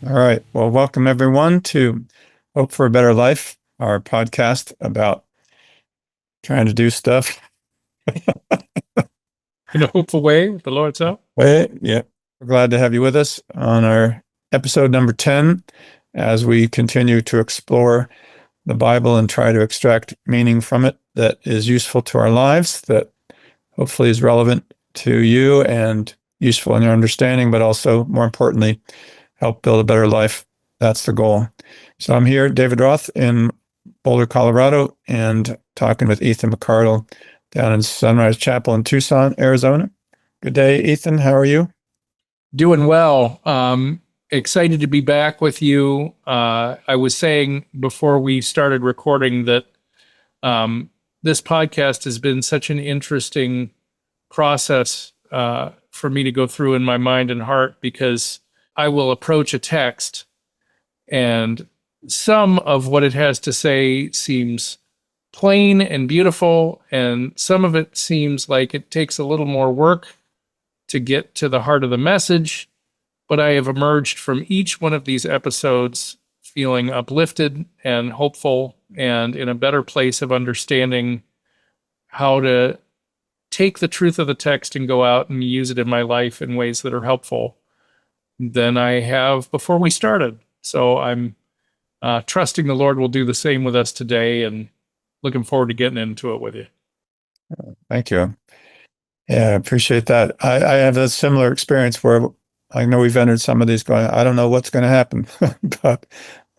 All right. Well, welcome everyone to Hope for a Better Life, our podcast about trying to do stuff. In a hopeful way with the Lord's help. Yeah. We're glad to have you with us on our episode number 10 as we continue to explore the Bible and try to extract meaning from it that is useful to our lives, that hopefully is relevant to you and useful in your understanding, but also, more importantly, help build a better life. That's the goal. So I'm here, David Roth, in Boulder, Colorado, and talking with Ethan McCardle down in Sunrise Chapel in Tucson, Arizona. Good day, Ethan. How are you? Doing well. Excited to be back with you. I was saying before we started recording that this podcast has been such an interesting process for me to go through in my mind and heart, because I will approach a text and some of what it has to say seems plain and beautiful, and some of it seems like it takes a little more work to get to the heart of the message. But I have emerged from each one of these episodes feeling uplifted and hopeful and in a better place of understanding how to take the truth of the text and go out and use it in my life in ways that are helpful than I have before we started. So I'm trusting the Lord will do the same with us today, and looking forward to getting into it with you. Thank you. Yeah, I appreciate that. I have a similar experience where I know we've entered some of these going, I don't know what's going to happen, but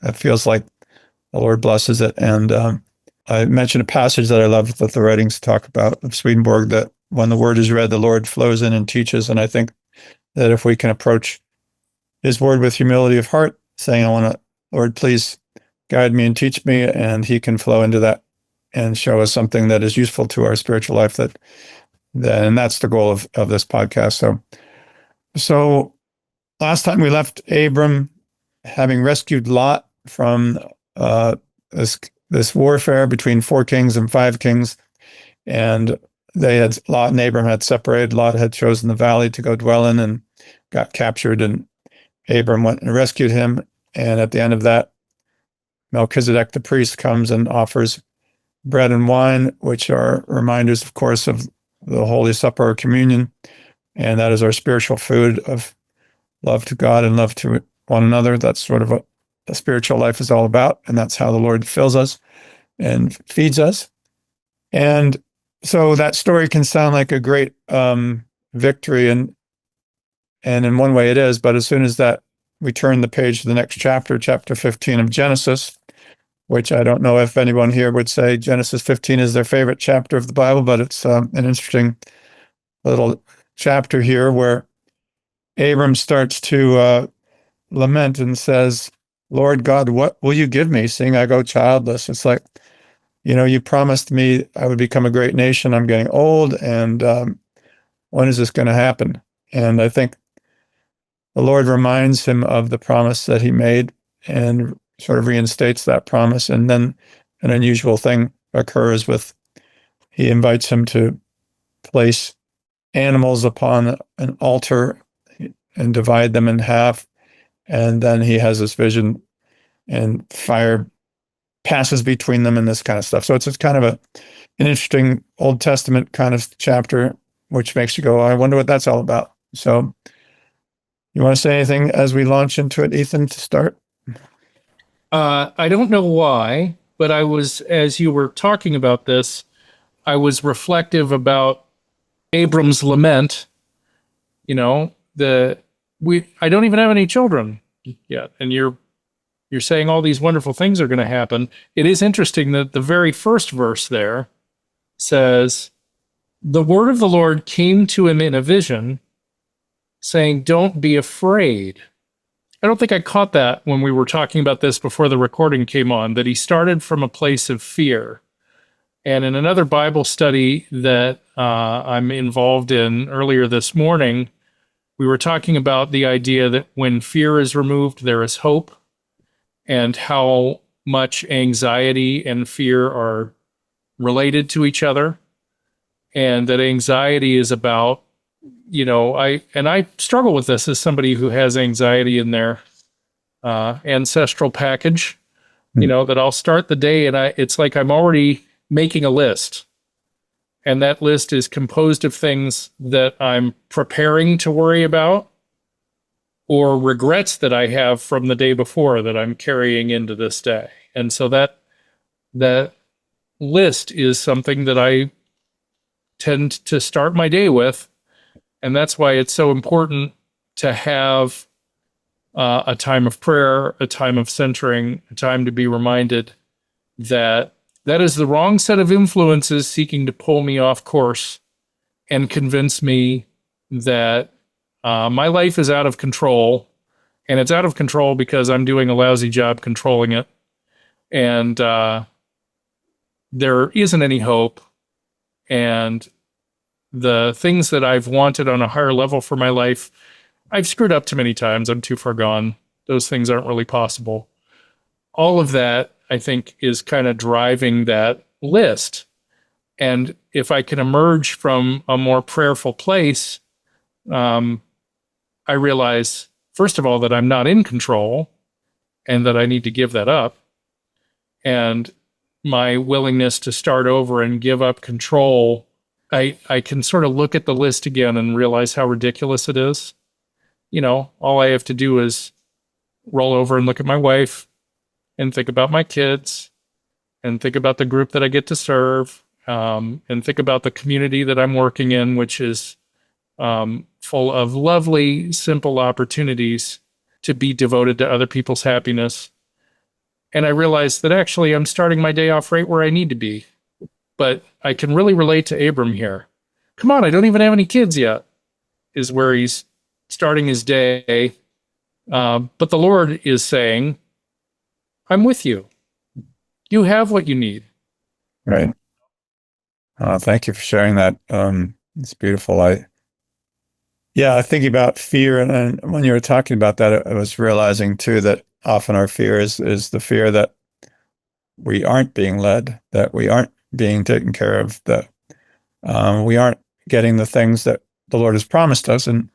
it feels like the Lord blesses it. And I mentioned a passage that I love that the writings talk about of Swedenborg, that when the word is read, the Lord flows in and teaches. And I think that if we can approach his word with humility of heart, saying, I want to, Lord, please guide me and teach me, and he can flow into that and show us something that is useful to our spiritual life. And that's the goal of this podcast. So last time we left Abram having rescued Lot from this warfare between 4 kings and 5 kings, and Lot and Abram had separated. Lot had chosen the valley to go dwell in and got captured, and Abram went and rescued him. And at the end of that, Melchizedek the priest comes and offers bread and wine, which are reminders, of course, of the Holy Supper or communion. And that is our spiritual food of love to God and love to one another. That's sort of what a spiritual life is all about. And that's how the Lord fills us and feeds us. And so that story can sound like a great victory. And in one way it is. But as soon as that we turn the page to the next chapter, chapter 15 of Genesis, which I don't know if anyone here would say Genesis 15 is their favorite chapter of the Bible, but it's an interesting little chapter here where Abram starts to lament and says, Lord God, what will you give me, seeing I go childless? It's like, you promised me I would become a great nation. I'm getting old, and when is this going to happen? And I think the Lord reminds him of the promise that he made and sort of reinstates that promise. And then an unusual thing occurs he invites him to place animals upon an altar and divide them in half. And then he has this vision, and fire passes between them and this kind of stuff. So it's kind of an interesting Old Testament kind of chapter, which makes you go, I wonder what that's all about. So you want to say anything as we launch into it, Ethan, to start? I don't know why, but as you were talking about this, I was reflective about Abram's lament. I don't even have any children yet, and you're saying all these wonderful things are going to happen. It is interesting that the very first verse there says, the word of the Lord came to him in a vision, saying, don't be afraid. I don't think I caught that when we were talking about this before the recording came on, that he started from a place of fear. And in another Bible study that I'm involved in earlier this morning, we were talking about the idea that when fear is removed, there is hope, and how much anxiety and fear are related to each other. And that anxiety is about, I struggle with this as somebody who has anxiety in their ancestral package, Hmm. that I'll start the day and it's like I'm already making a list. And that list is composed of things that I'm preparing to worry about or regrets that I have from the day before that I'm carrying into this day. And so that list is something that I tend to start my day with. And that's why it's so important to have a time of prayer, a time of centering, a time to be reminded that that is the wrong set of influences seeking to pull me off course and convince me that my life is out of control. And it's out of control because I'm doing a lousy job controlling it. And there isn't any hope. And the things that I've wanted on a higher level for my life, I've screwed up too many times. I'm too far gone. Those things aren't really possible. All of that, I think, is kind of driving that list. And if I can emerge from a more prayerful place, I realize, first of all, that I'm not in control and that I need to give that up. And my willingness to start over and give up control, I can sort of look at the list again and realize how ridiculous it is. All I have to do is roll over and look at my wife and think about my kids and think about the group that I get to serve, and think about the community that I'm working in, which is full of lovely, simple opportunities to be devoted to other people's happiness. And I realized that actually I'm starting my day off right where I need to be. But I can really relate to Abram here. Come on, I don't even have any kids yet, is where he's starting his day. But the Lord is saying, I'm with you. You have what you need. Right. Thank you for sharing that. It's beautiful. Thinking about fear, and when you were talking about that, I was realizing too that often our fear is the fear that we aren't being led, that we aren't being taken care of, that we aren't getting the things that the Lord has promised us. And,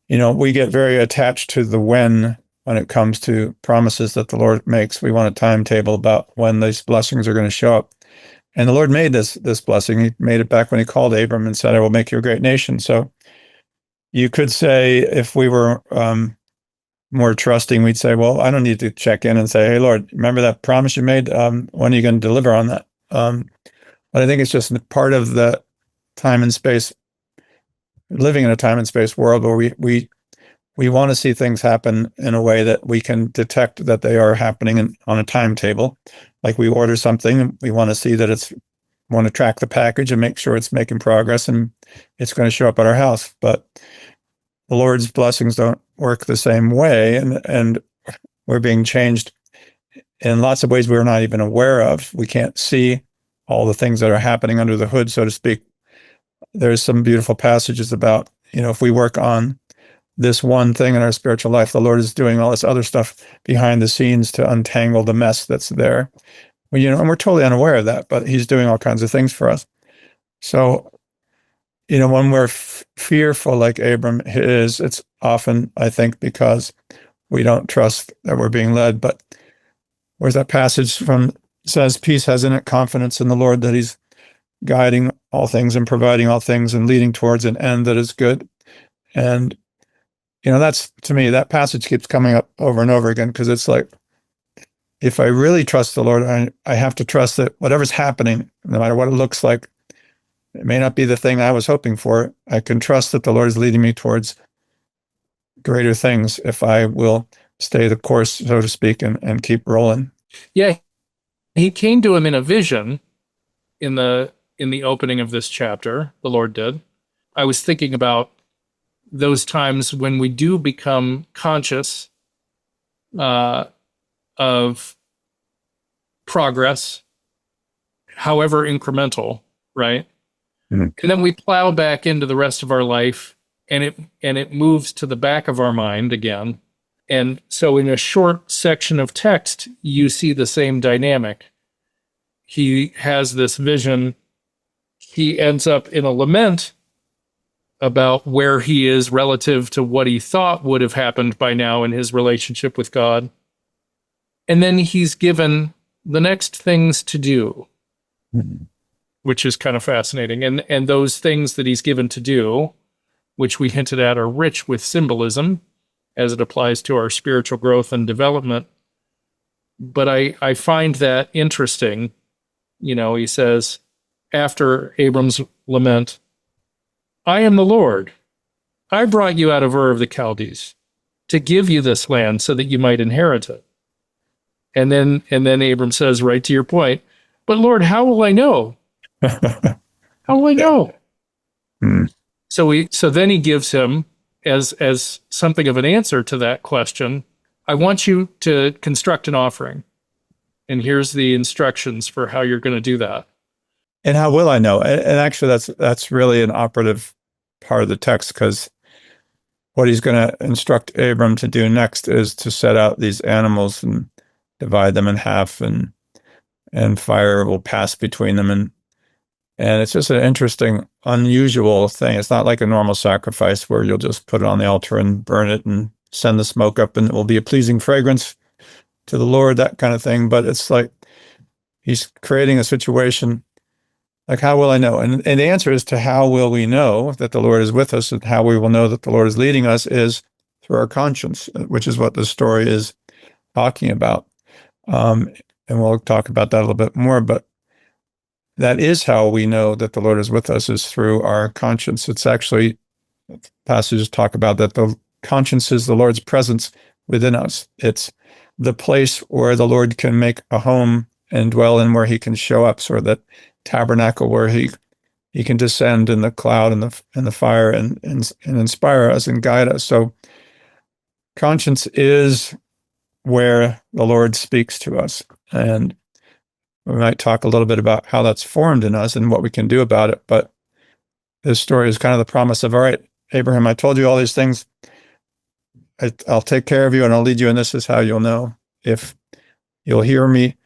we get very attached to the when it comes to promises that the Lord makes. We want a timetable about when these blessings are going to show up. And the Lord made this blessing. He made it back when he called Abram and said, I will make you a great nation. So you could say, if we were more trusting, we'd say, well, I don't need to check in and say, hey, Lord, remember that promise you made? When are you going to deliver on that? But I think it's just part of the time and space, living in a time and space world where we want to see things happen in a way that we can detect that they are happening on a timetable. Like we order something, we want to see that want to track the package and make sure it's making progress and it's going to show up at our house. But the Lord's blessings don't work the same way, and we're being changed in lots of ways we're not even aware of. We can't see all the things that are happening under the hood, so to speak. There's some beautiful passages about, if we work on this one thing in our spiritual life, the Lord is doing all this other stuff behind the scenes to untangle the mess that's there. Well, and we're totally unaware of that, but he's doing all kinds of things for us. So, when we're fearful like Abram is, it's often, I think, because we don't trust that we're being led. But where's that passage from says, peace has in it confidence in the Lord that he's guiding all things and providing all things and leading towards an end that is good. And, that's, to me, that passage keeps coming up over and over again, because it's like, if I really trust the Lord, I have to trust that whatever's happening, no matter what it looks like, it may not be the thing I was hoping for. I can trust that the Lord is leading me towards greater things if I will stay the course, so to speak, and keep rolling. Yeah, he came to him in a vision in the opening of this chapter. The Lord did. I was thinking about those times when we do become conscious of progress, however incremental, right? Mm-hmm. And then we plow back into the rest of our life, and it moves to the back of our mind again. And so in a short section of text, you see the same dynamic. He has this vision. He ends up in a lament about where he is relative to what he thought would have happened by now in his relationship with God. And then he's given the next things to do, which is kind of fascinating. And those things that he's given to do, which we hinted at, are rich with symbolism as it applies to our spiritual growth and development. But I find that interesting. You know, he says, after Abram's lament, I am the Lord. I brought you out of Ur of the Chaldees to give you this land so that you might inherit it. And then Abram says, right to your point, but Lord, how will I know? How will I know? Hmm. So then he gives him, as something of an answer to that question, I want you to construct an offering. And here's the instructions for how you're going to do that. And how will I know? And actually, that's really an operative part of the text, because what he's going to instruct Abram to do next is to set out these animals and divide them in half, and fire will pass between them, and it's just an interesting, unusual thing. It's not like a normal sacrifice where you'll just put it on the altar and burn it and send the smoke up, and it will be a pleasing fragrance to the Lord, that kind of thing. But it's like he's creating a situation. Like, how will I know? And the answer is to how will we know that the Lord is with us, and how we will know that the Lord is leading us is through our conscience, which is what the story is talking about. And we'll talk about that a little bit more, but that is how we know that the Lord is with us, is through our conscience. It's actually, passages talk about that the conscience is the Lord's presence within us. It's the place where the Lord can make a home and dwell in, where he can show up, sort of that tabernacle where he can descend in the cloud and the fire and inspire us and guide us. So conscience is where the Lord speaks to us. And we might talk a little bit about how that's formed in us and what we can do about it. But this story is kind of the promise of, all right, Abraham, I told you all these things. I'll take care of you and I'll lead you. And this is how you'll know, if you'll hear me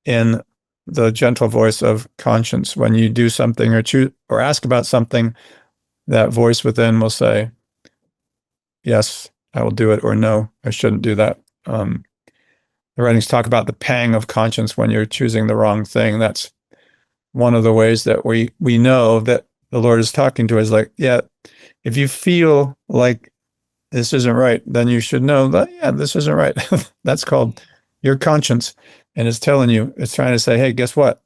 in the gentle voice of conscience. When you do something or choose or ask about something, that voice within will say, yes, I will do it, or no, I shouldn't do that. The writings talk about the pang of conscience when you're choosing the wrong thing. That's one of the ways that we know that the Lord is talking to us. Like, yeah, if you feel like this isn't right, then you should know that, yeah, this isn't right. That's called your conscience. And it's telling you, it's trying to say, hey, guess what?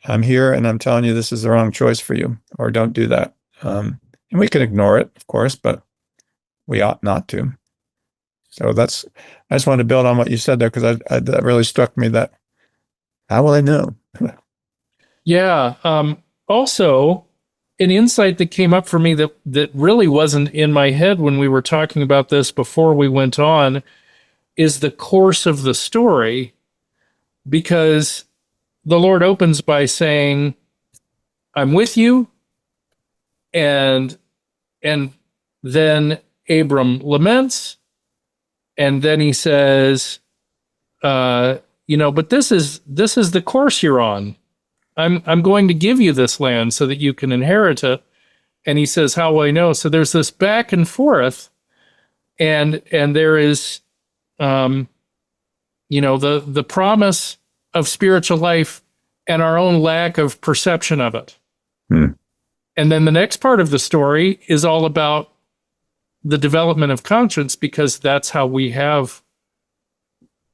I'm here and I'm telling you this is the wrong choice for you, or don't do that. And we can ignore it, of course, but we ought not to. So I just wanted to build on what you said there, because that really struck me, that how will I know? Yeah. Also, an insight that came up for me that really wasn't in my head when we were talking about this before we went on is the course of the story, because the Lord opens by saying, I'm with you. And then Abram laments. And then he says, but this is the course you're on. I'm going to give you this land so that you can inherit it. And he says, how will I know? So there's this back and forth, and there is, the promise of spiritual life and our own lack of perception of it. And then the next part of the story is all about the development of conscience, because that's how we have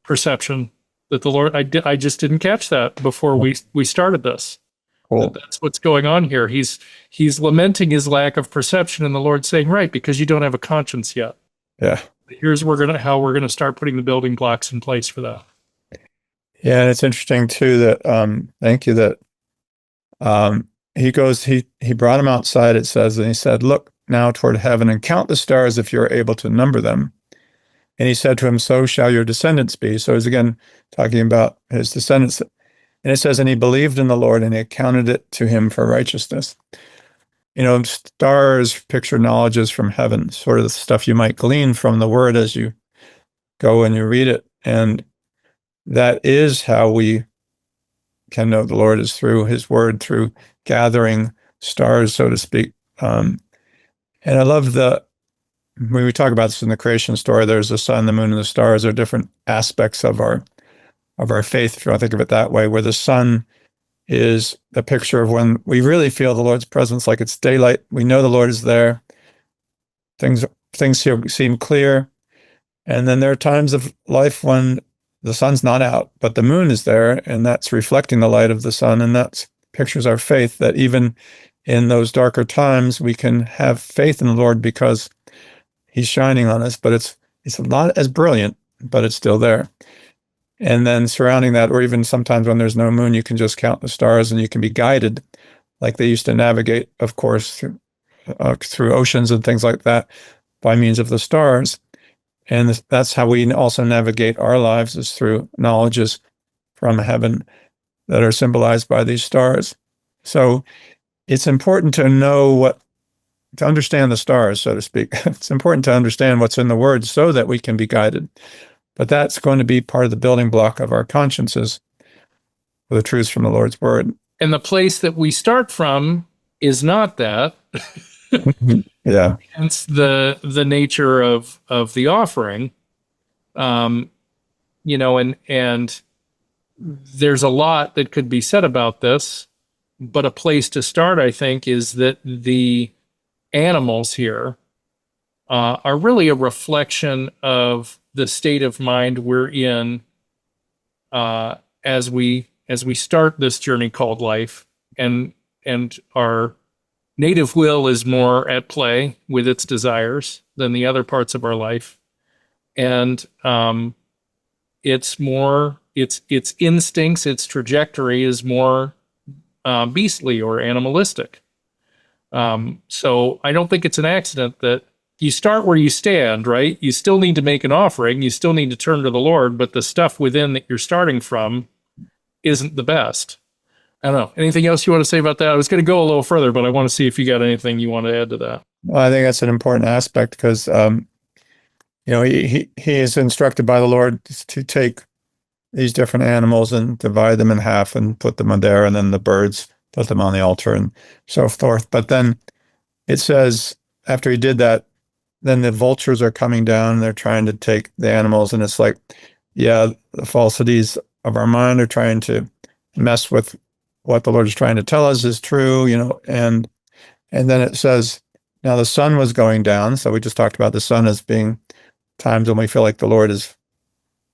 perception that the Lord, I just didn't catch that before we started this. Cool. That's what's going on here. He's lamenting his lack of perception, and the Lord's saying, right, because you don't have a conscience yet. Yeah. Here's how we're gonna start putting the building blocks in place for that. Yeah, and it's interesting too that thank you, that he brought him outside, it says, and he said, look now toward heaven and count the stars if you're able to number them. And he said to him, so shall your descendants be. So he's again talking about his descendants. And it says, and he believed in the Lord, and he accounted it to him for righteousness. Stars picture knowledges from heaven, sort of the stuff you might glean from the word as you go and you read it. And that is how we can know the Lord, is through his word, through gathering stars, so to speak. And I love when we talk about this in the creation story, there's the sun, the moon, and the stars are different aspects of our faith, if you want to think of it that way, where the sun is a picture of when we really feel the Lord's presence, like it's daylight. We know the Lord is there. Things seem clear. And then there are times of life when the sun's not out, but the moon is there, and that's reflecting the light of the sun. And that pictures our faith, that even in those darker times, we can have faith in the Lord because he's shining on us, but it's not as brilliant, but it's still there. And then surrounding that, or even sometimes when there's no moon, you can just count the stars and you can be guided, like they used to navigate, of course, through oceans and things like that by means of the stars. And that's how we also navigate our lives, is through knowledges from heaven that are symbolized by these stars. So it's important to to understand the stars, so to speak. It's important to understand what's in the Word so that we can be guided. But that's going to be part of the building block of our consciences, the truths from the Lord's Word. And the place that we start from is not that. Yeah. Hence the nature of the offering. And there's a lot that could be said about this, but a place to start, I think, is that the animals here are really a reflection of the state of mind we're in as we start this journey called life, and our native will is more at play with its desires than the other parts of our life, and its instincts, its trajectory is more beastly or animalistic. So I don't think it's an accident that you start where you stand, right? You still need to make an offering. You still need to turn to the Lord, but the stuff within that you're starting from isn't the best. I don't know. Anything else you want to say about that? I was going to go a little further, but I want to see if you got anything you want to add to that. Well, I think that's an important aspect because, he is instructed by the Lord to take these different animals and divide them in half and put them on there, and then the birds, put them on the altar and so forth. But then it says, after he did that, then the vultures are coming down and they're trying to take the animals. And it's like, yeah, the falsities of our mind are trying to mess with what the Lord is trying to tell us is true, and then it says, now the sun was going down. So we just talked about the sun as being times when we feel like the Lord is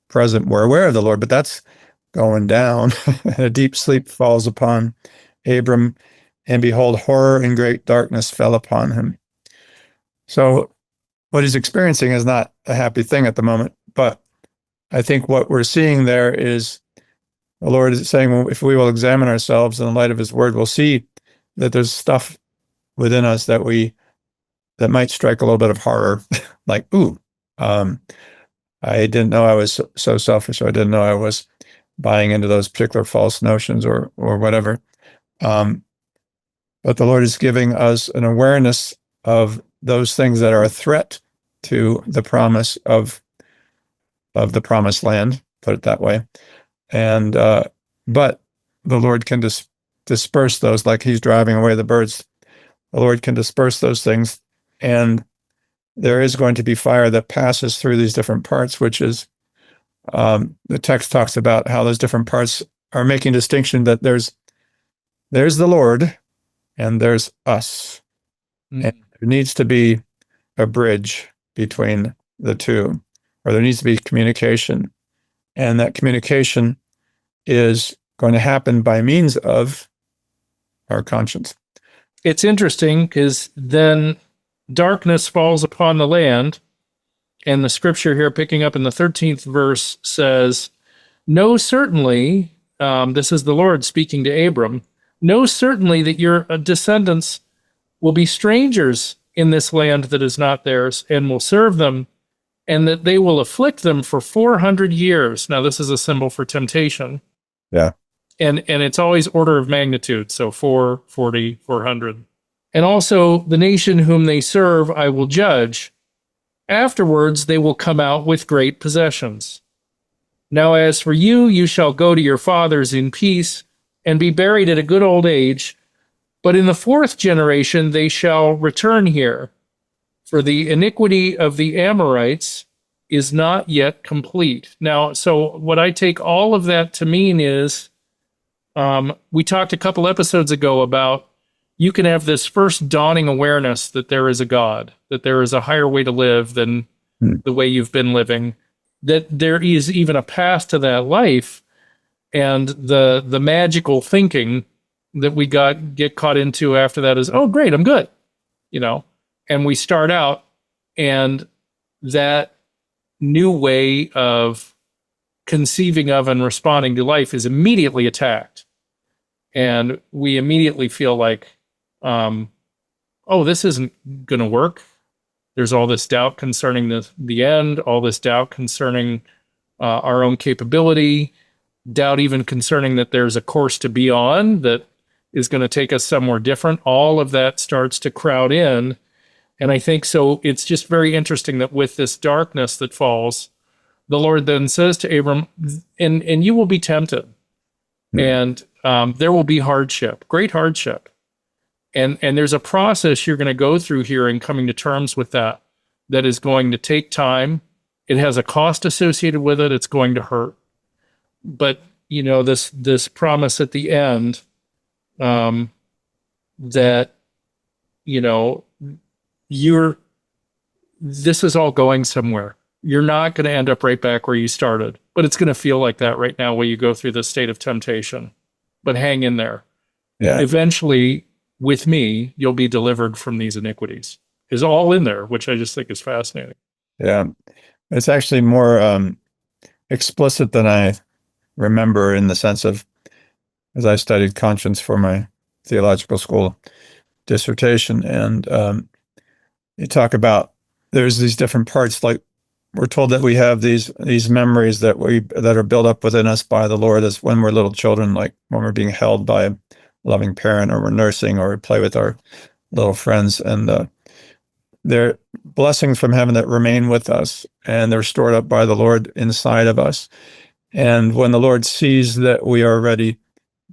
present. We're aware of the Lord, but that's going down. And a deep sleep falls upon Abram, and behold, horror and great darkness fell upon him. So what he's experiencing is not a happy thing at the moment, but I think what we're seeing there is the Lord is saying, well, if we will examine ourselves in the light of his word, we'll see that there's stuff within us that might strike a little bit of horror, like, I didn't know I was so selfish, or I didn't know I was buying into those particular false notions or whatever. But the Lord is giving us an awareness of those things that are a threat to the promise of the promised land, put it that way. And but the Lord can disperse those, like he's driving away the birds. The Lord can disperse those things, and there is going to be fire that passes through these different parts, which is the text talks about how those different parts are making distinction that there's the Lord and there's us. Mm-hmm. And there needs to be a bridge between the two, or there needs to be communication. And that communication is going to happen by means of our conscience. It's interesting because then darkness falls upon the land, and the scripture here, picking up in the 13th verse, says, "Know certainly," this is the Lord speaking to Abram, "know certainly that your descendants will be strangers in this land that is not theirs, and will serve them, and that they will afflict them for 400 years. Now, this is a symbol for temptation. Yeah. And it's always order of magnitude. So 440, 400. "And also the nation whom they serve I will judge. Afterwards they will come out with great possessions. Now as for you, you shall go to your fathers in peace and be buried at a good old age. But in the fourth generation they shall return here, For the iniquity of the Amorites is not yet complete. Now, so what I take all of that to mean is, we talked a couple episodes ago about you can have this first dawning awareness that there is a God, that there is a higher way to live than the way you've been living, that there is even a path to that life, and the magical thinking that we get caught into after that is, oh great, I'm good, and we start out, and that new way of conceiving of and responding to life is immediately attacked, and we immediately feel like, oh, this isn't going to work. There's all this doubt concerning the end, all this doubt concerning our own capability, doubt even concerning that there's a course to be on that is going to take us somewhere different. All of that starts to crowd in. And I think so it's just very interesting that with this darkness that falls, the Lord then says to Abram, and you will be tempted, and there will be hardship, great hardship. And there's a process you're going to go through here in coming to terms with that is going to take time. It has a cost associated with it. It's going to hurt. But, this promise at the end, that, this is all going somewhere. You're not going to end up right back where you started, but it's going to feel like that right now while you go through this state of temptation. But hang in there. Yeah. Eventually, with me, you'll be delivered from these iniquities. Is all in there, which I just think is fascinating. Yeah. It's actually more explicit than I remember, in the sense of, as I studied conscience for my theological school dissertation, and you talk about, there's these different parts, like we're told that we have these memories that are built up within us by the Lord, as when we're little children, like when we're being held by a loving parent, or we're nursing, or we play with our little friends, and they're blessings from heaven that remain with us, and they're stored up by the Lord inside of us. And when the Lord sees that we are ready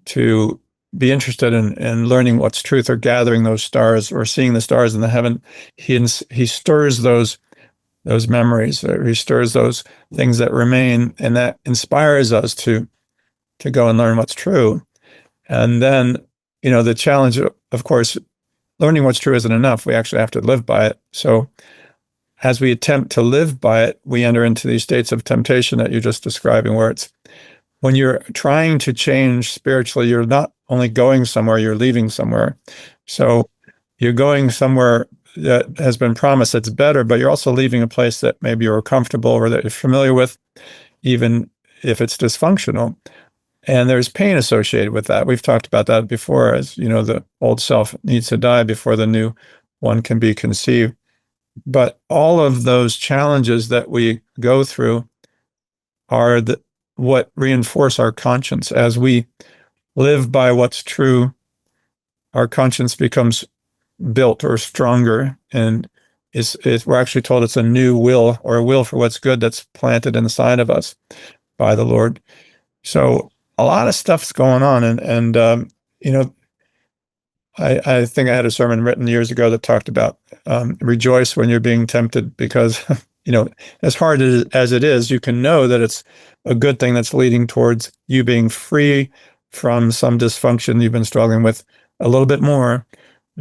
to be interested in learning what's truth, or gathering those stars, or seeing the stars in the heaven, he stirs those memories, or he stirs those things that remain, and that inspires us to go and learn what's true. And then, the challenge, of course, learning what's true isn't enough. We actually have to live by it. So as we attempt to live by it, we enter into these states of temptation that you're just describing, where it's, when you're trying to change spiritually, you're not only going somewhere, you're leaving somewhere. So you're going somewhere that has been promised that's better, but you're also leaving a place that maybe you're comfortable, or that you're familiar with, even if it's dysfunctional. And there's pain associated with that. We've talked about that before, as the old self needs to die before the new one can be conceived. But all of those challenges that we go through are what reinforce our conscience. As we live by what's true, our conscience becomes built or stronger, and we're actually told it's a new will, or a will for what's good, that's planted inside of us by the Lord. So a lot of stuff's going on, and I think I had a sermon written years ago that talked about rejoice when you're being tempted, because as hard as it is, you can know that it's a good thing that's leading towards you being free from some dysfunction you've been struggling with a little bit more,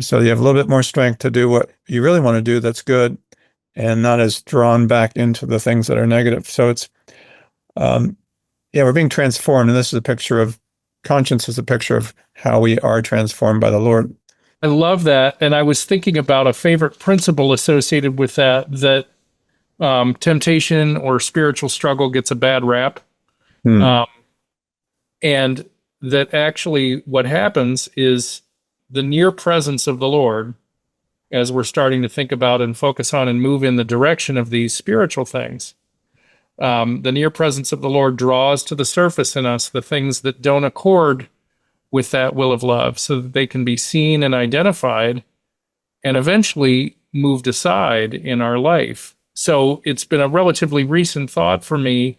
so you have a little bit more strength to do what you really want to do that's good, and not as drawn back into the things that are negative. So it's we're being transformed, and this is a picture of conscience, is a picture of how we are transformed by the Lord. I love that. And I was thinking about a favorite principle associated with that temptation or spiritual struggle gets a bad rap. And that actually what happens is the near presence of the Lord, as we're starting to think about and focus on and move in the direction of these spiritual things, the near presence of the Lord draws to the surface in us the things that don't accord with that will of love, so that they can be seen and identified and eventually moved aside in our life. So it's been a relatively recent thought for me,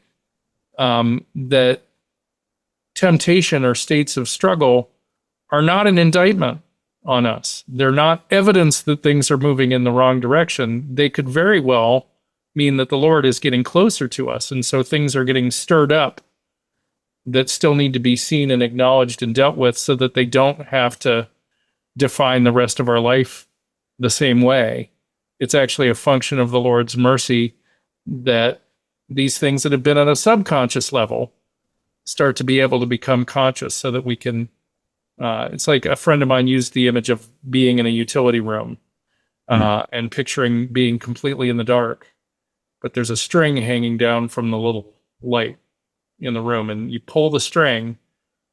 that temptation or states of struggle are not an indictment. on us. They're not evidence that things are moving in the wrong direction. They could very well mean that the Lord is getting closer to us. And so things are getting stirred up that still need to be seen and acknowledged and dealt with so that they don't have to define the rest of our life the same way. It's actually a function of the Lord's mercy that these things that have been on a subconscious level start to be able to become conscious so that we can. It's like a friend of mine used the image of being in a utility room and picturing being completely in the dark, but there's a string hanging down from the little light in the room, and you pull the string,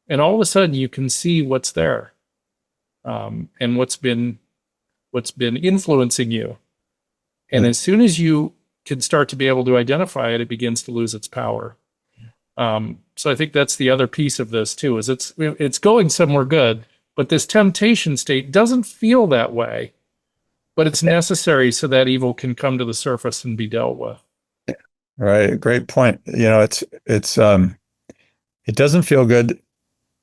and all of a sudden you can see what's there, and what's been influencing you. And as soon as you can start to be able to identify it, it begins to lose its power. So I think that's the other piece of this too, is it's going somewhere good, but this temptation state doesn't feel that way, but it's necessary so that evil can come to the surface and be dealt with. Right. Great point. It doesn't feel good.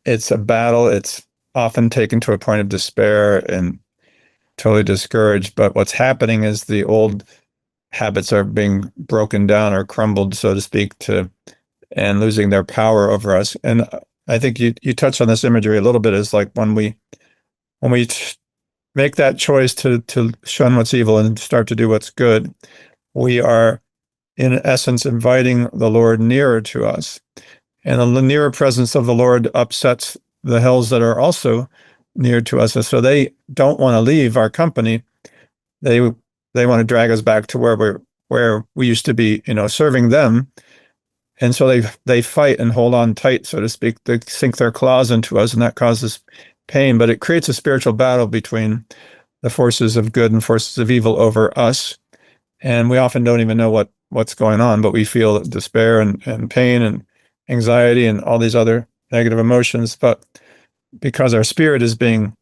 It's a battle. It's often taken to a point of despair and totally discouraged. But what's happening is the old habits are being broken down or crumbled, so to speak, and losing their power over us. And I think you touched on this imagery a little bit, is like when we make that choice to shun what's evil and start to do what's good, we are in essence inviting the Lord nearer to us. And the nearer presence of the Lord upsets the hells that are also near to us. And so they don't want to leave our company. They want to drag us back to where we used to be, serving them. And so they fight and hold on tight, so to speak. They sink their claws into us, and that causes pain. But it creates a spiritual battle between the forces of good and forces of evil over us. And we often don't even know what's going on, but we feel despair and pain and anxiety and all these other negative emotions. But because our spirit is being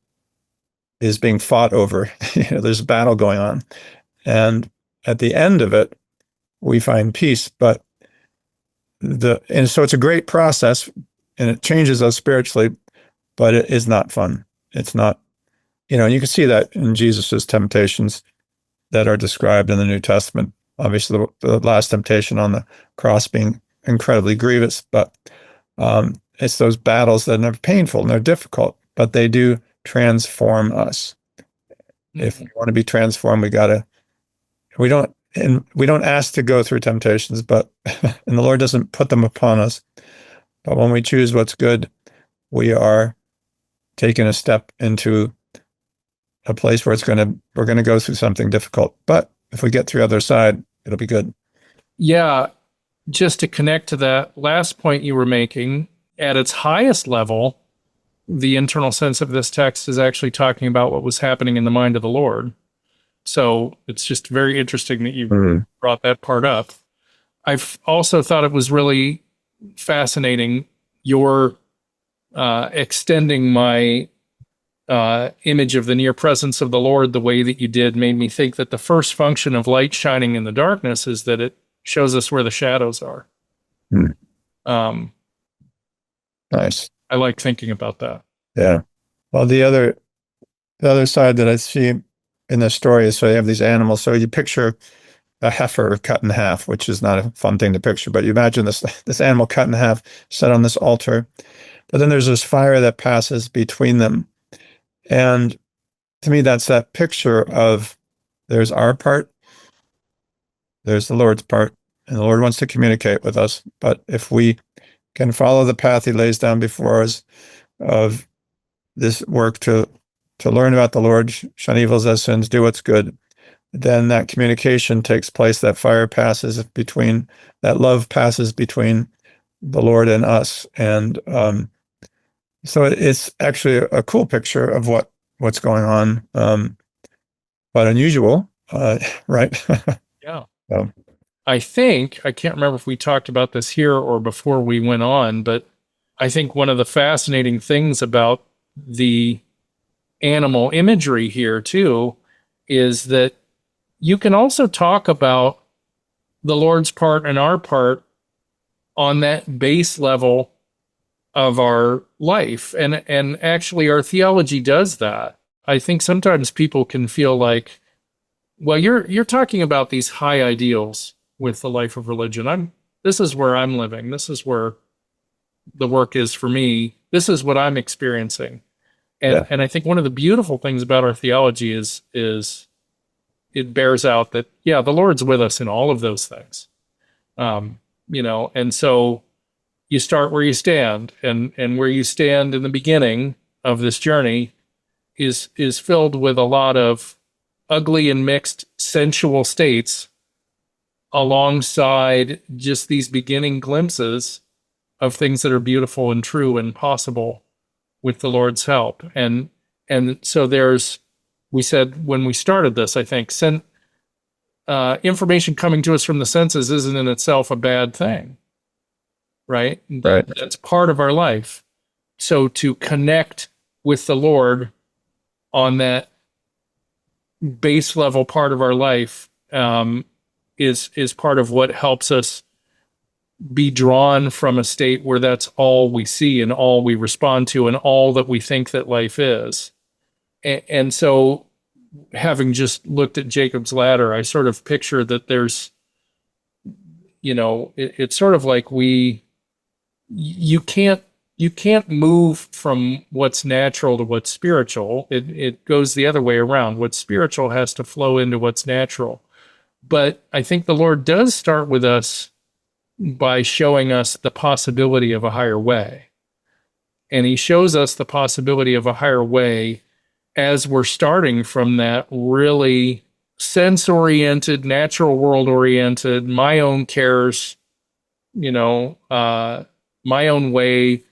fought over, there's a battle going on. And at the end of it, we find peace. And so it's a great process, and it changes us spiritually, but it is not fun. It's not, and you can see that in Jesus's temptations that are described in the New Testament. Obviously, the last temptation on the cross being incredibly grievous, but it's those battles that are painful and they're difficult, but they do transform us. Mm-hmm. If we want to be transformed, we don't ask to go through temptations, but and the Lord doesn't put them upon us. But when we choose what's good, we are taking a step into a place where we're going to go through something difficult. But if we get through the other side, it'll be good. Yeah. Just to connect to that last point you were making, at its highest level, the internal sense of this text is actually talking about what was happening in the mind of the Lord. So it's just very interesting that you brought that part up. I've also thought it was really fascinating your extending my image of the near presence of the Lord the way that you did made me think that the first function of light shining in the darkness is that it shows us where the shadows are. Nice. I like thinking about that. Yeah. Well, the other side that I see in the story is, so you have these animals. So you picture a heifer cut in half, which is not a fun thing to picture, but you imagine this animal cut in half, set on this altar. But then there's this fire that passes between them. And to me, that's that picture of there's our part, there's the Lord's part, and the Lord wants to communicate with us. But if we can follow the path he lays down before us of this work to learn about the Lord, shun evils as sins, do what's good, then that communication takes place, that fire passes between, that love passes between the Lord and us. And so it's actually a cool picture of what's going on, but unusual, right? Yeah. So. I can't remember if we talked about this here or before we went on, but I think one of the fascinating things about the animal imagery here too is that you can also talk about the Lord's part and our part on that base level of our life. And actually our theology does that. I think sometimes people can feel like, well, you're talking about these high ideals with the life of religion. This is where I'm living. This is where the work is for me. This is what I'm experiencing. Yeah. And I think one of the beautiful things about our theology is it bears out that, yeah, the Lord's with us in all of those things. And so you start where you stand, and where you stand in the beginning of this journey is filled with a lot of ugly and mixed sensual states alongside just these beginning glimpses of things that are beautiful and true and possible with the Lord's help. And so we said when we started this, I think, information coming to us from the senses isn't in itself a bad thing, right? Right. That's part of our life. So to connect with the Lord on that base level part of our life is part of what helps us be drawn from a state where that's all we see and all we respond to and all that we think that life is. And so, having just looked at Jacob's ladder, I sort of picture that there's, it's sort of like you can't move from what's natural to what's spiritual. It goes the other way around. What's spiritual has to flow into what's natural. But I think the Lord does start with us by showing us the possibility of a higher way. And he shows us the possibility of a higher way as we're starting from that really sense-oriented, natural world-oriented, my own cares, my own way,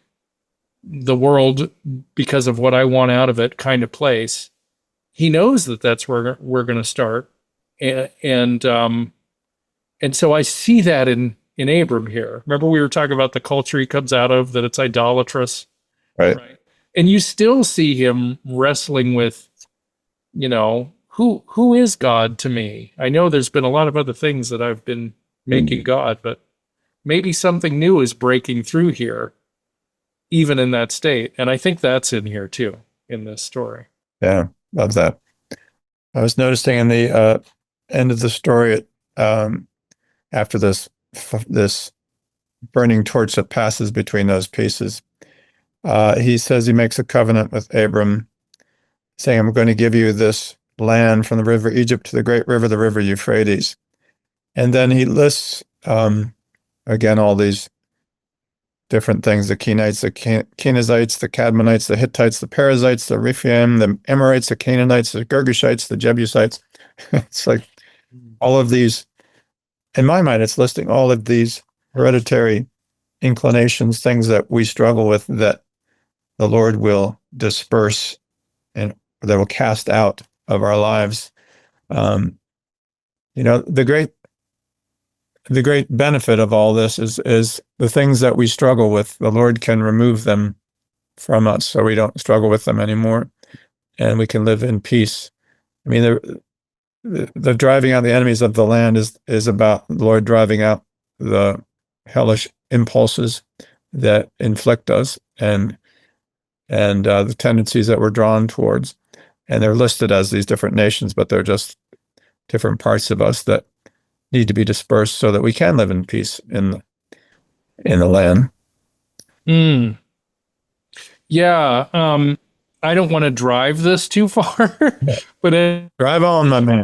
the world because of what I want out of it kind of place. He knows that that's where we're going to start. And so I see that in Abram here. Remember we were talking about the culture he comes out of, that it's idolatrous. Right. And you still see him wrestling with, who is God to me? I know there's been a lot of other things that I've been making God, but maybe something new is breaking through here, even in that state. And I think that's in here too, in this story. Yeah, love that. I was noticing in the end of the story, after this burning torch that passes between those pieces, he says he makes a covenant with Abram, saying, I'm going to give you this land from the river Egypt to the great river, the river Euphrates. And then he lists, again, all these different things, the Kenites, the Kenizzites, the Cadmonites, the Hittites, the Perizzites, the Rephaim, the Amorites, the Canaanites, the Girgashites, the Jebusites. It's like all of these, in my mind, it's listing all of these hereditary inclinations, things that we struggle with, that the Lord will disperse and that will cast out of our lives. The great benefit of all this is the things that we struggle with, the Lord can remove them from us so we don't struggle with them anymore, and we can live in peace. I mean, the driving out the enemies of the land is about the Lord driving out the hellish impulses that inflict us and the tendencies that we're drawn towards. And they're listed as these different nations, but they're just different parts of us that need to be dispersed so that we can live in peace in the land. Yeah. I don't want to drive this too far, but drive on, my man.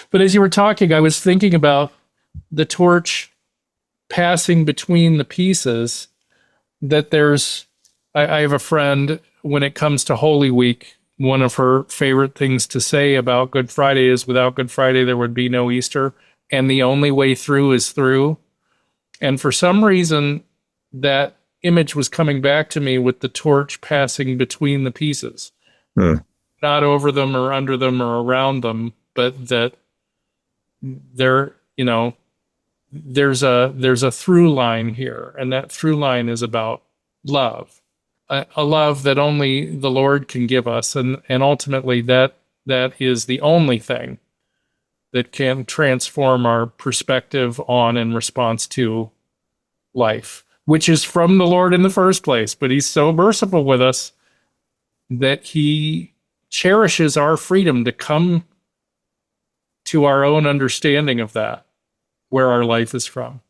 But as you were talking, I was thinking about the torch passing between the pieces. That I have a friend, when it comes to Holy Week, one of her favorite things to say about Good Friday is, without Good Friday, there would be no Easter, and the only way through is through. And for some reason, that image was coming back to me with the torch passing between the pieces, not over them or under them or around them, but that there's a through line here, and that through line is about love. A love that only the Lord can give us, and ultimately that is the only thing that can transform our perspective on and response to life, which is from the Lord in the first place. But he's so merciful with us that he cherishes our freedom to come to our own understanding of that, where our life is from,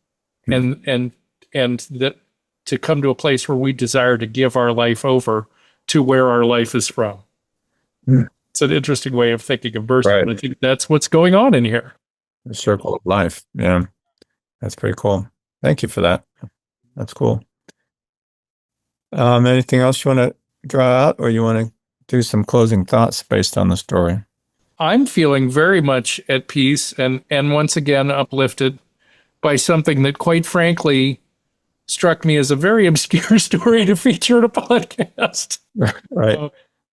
and that to come to a place where we desire to give our life over to where our life is from. Mm. It's an interesting way of thinking of birth, Right. but I think that's what's going on in here. The circle of life. Yeah. That's pretty cool. Thank you for that. That's cool. Anything else you want to draw out, or you want to do some closing thoughts based on the story? I'm feeling very much at peace and once again uplifted by something that, quite frankly, struck me as a very obscure story to feature in a podcast. Right.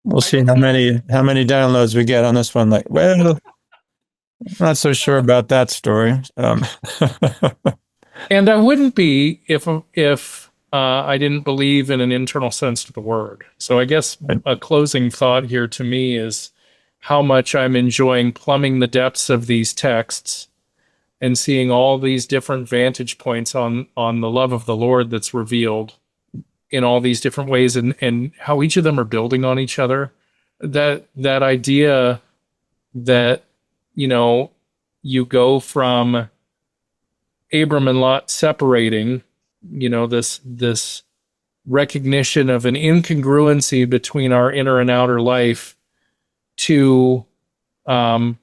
We'll see how many downloads we get on this one. Like, well, I'm not so sure about that story. And I wouldn't be if I didn't believe in an internal sense to the word. So I guess a closing thought here to me is how much I'm enjoying plumbing the depths of these texts and seeing all these different vantage points on the love of the Lord that's revealed in all these different ways, and how each of them are building on each other. That idea that, you know, you go from Abram and Lot separating, you know, this recognition of an incongruency between our inner and outer life, to a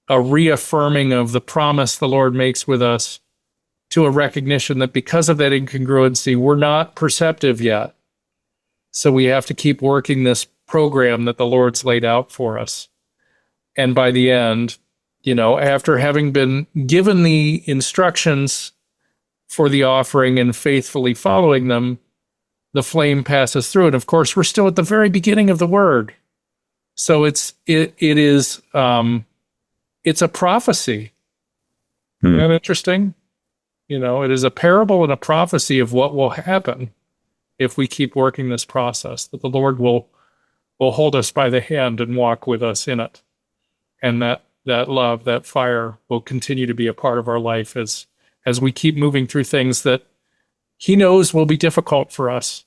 reaffirming of the promise the Lord makes with us, to a recognition that because of that incongruency, we're not perceptive yet. So we have to keep working this program that the Lord's laid out for us. And by the end, you know, after having been given the instructions for the offering and faithfully following them, the flame passes through. And of course, we're still at the very beginning of the word. So it is a prophecy. Isn't that interesting? You know, it is a parable and a prophecy of what will happen if we keep working this process, that the Lord will hold us by the hand and walk with us in it. And that love, that fire will continue to be a part of our life as we keep moving through things that he knows will be difficult for us.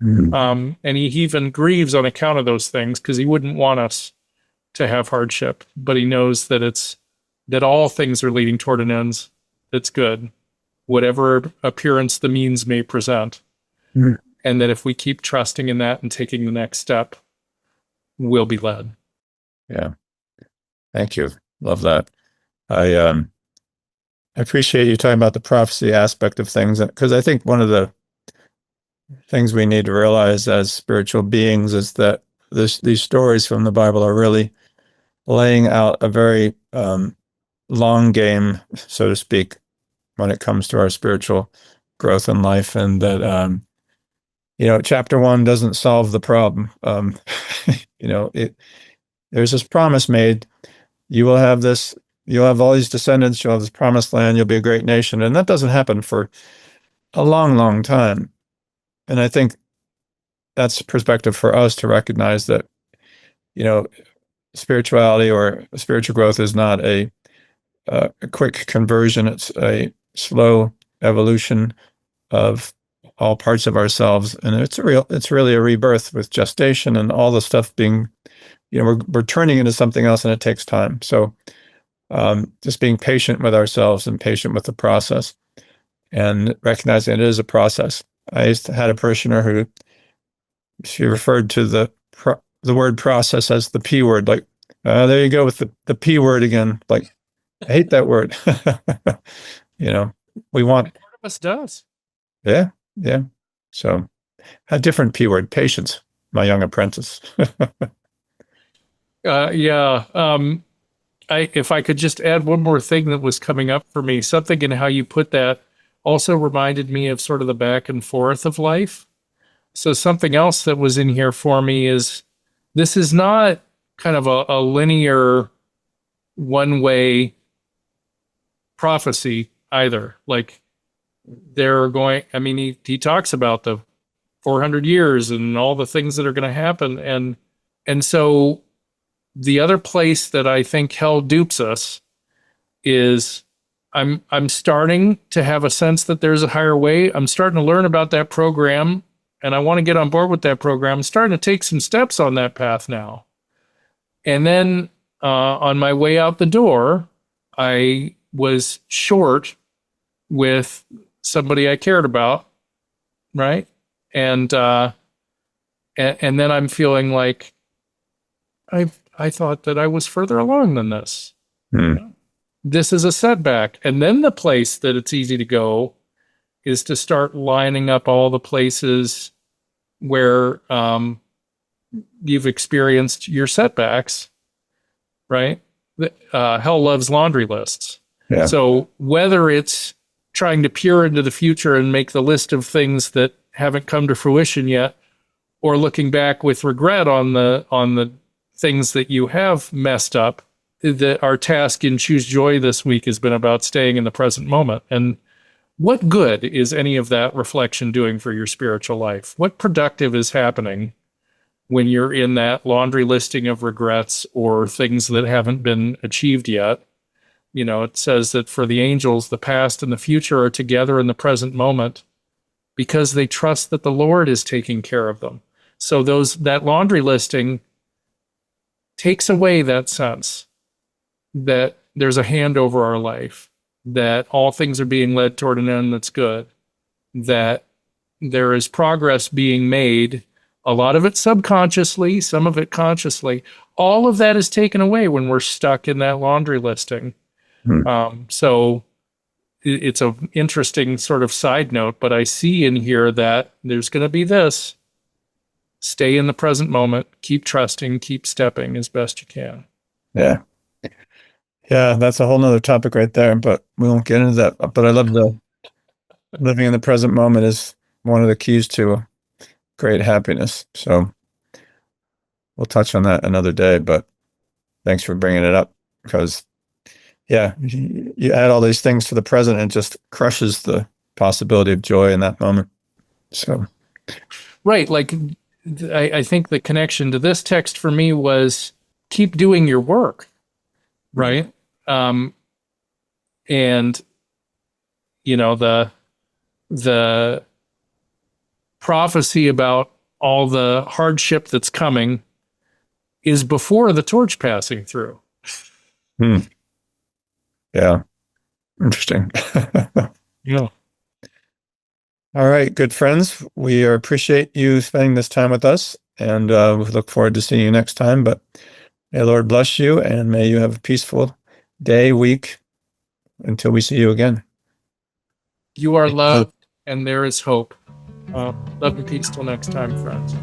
And he even grieves on account of those things, because he wouldn't want us to have hardship, but he knows that all things are leading toward an end that's good, whatever appearance the means may present. And that if we keep trusting in that and taking the next step, we'll be led. Yeah. Thank you. Love that. I appreciate you talking about the prophecy aspect of things, because I think one of the things we need to realize as spiritual beings is that these stories from the Bible are really laying out a very long game, so to speak, when it comes to our spiritual growth in life, and that you know, chapter 1 doesn't solve the problem. You know, there's this promise made: you will have this, you'll have all these descendants, you'll have this promised land, you'll be a great nation, and that doesn't happen for a long, long time. And I think that's perspective for us to recognize that, you know, spirituality or spiritual growth is not a quick conversion. It's a slow evolution of all parts of ourselves, and it's really a rebirth with gestation and all the stuff being, you know, we're turning into something else, and it takes time. So just being patient with ourselves and patient with the process, and recognizing it is a process. I had a parishioner who, she referred to the word process as the P word. Like, there you go with the P word again. Like, I hate that word. You know, we want. Part of us does. Yeah. Yeah. So a different P word: patience, my young apprentice. Yeah. If I could just add one more thing that was coming up for me, something in how you put that also reminded me of sort of the back and forth of life. So something else that was in here for me is, this is not kind of a linear one-way prophecy either. Like, they're going, I mean, he talks about the 400 years and all the things that are going to happen. And so the other place that I think hell dupes us is, I'm starting to have a sense that there's a higher way. I'm starting to learn about that program and I want to get on board with that program. I'm starting to take some steps on that path now. And then on my way out the door, I was short with somebody I cared about, right? And then I'm feeling like I thought that I was further along than this. Hmm. This is a setback. And then the place that it's easy to go is to start lining up all the places where you've experienced your setbacks, right? Hell loves laundry lists. Yeah. So whether it's trying to peer into the future and make the list of things that haven't come to fruition yet, or looking back with regret on the things that you have messed up, that our task in Choose Joy this week has been about staying in the present moment. And what good is any of that reflection doing for your spiritual life? What productive is happening when you're in that laundry listing of regrets or things that haven't been achieved yet? You know, it says that for the angels, the past and the future are together in the present moment because they trust that the Lord is taking care of them. So that laundry listing takes away that sense that there's a hand over our life, that all things are being led toward an end that's good, that there is progress being made, a lot of it subconsciously, some of it consciously. All of that is taken away when we're stuck in that laundry listing. So it's an interesting sort of side note, but I see in here that there's going to be this. Stay in the present moment, keep trusting, keep stepping as best you can. Yeah. Yeah, that's a whole nother topic right there, but we won't get into that. But I love the living in the present moment is one of the keys to great happiness. So we'll touch on that another day, but thanks for bringing it up because, yeah, you add all these things to the present and it just crushes the possibility of joy in that moment. So, right. Like, I think the connection to this text for me was keep doing your work, right? And, you know, the prophecy about all the hardship that's coming is before the torch passing through. Yeah, interesting. Yeah. All right, good friends. We appreciate you spending this time with us, and we look forward to seeing you next time. But may the Lord bless you, and may you have a peaceful day, week, until we see you again. You are loved, and there is hope. Love and peace till next time, friends.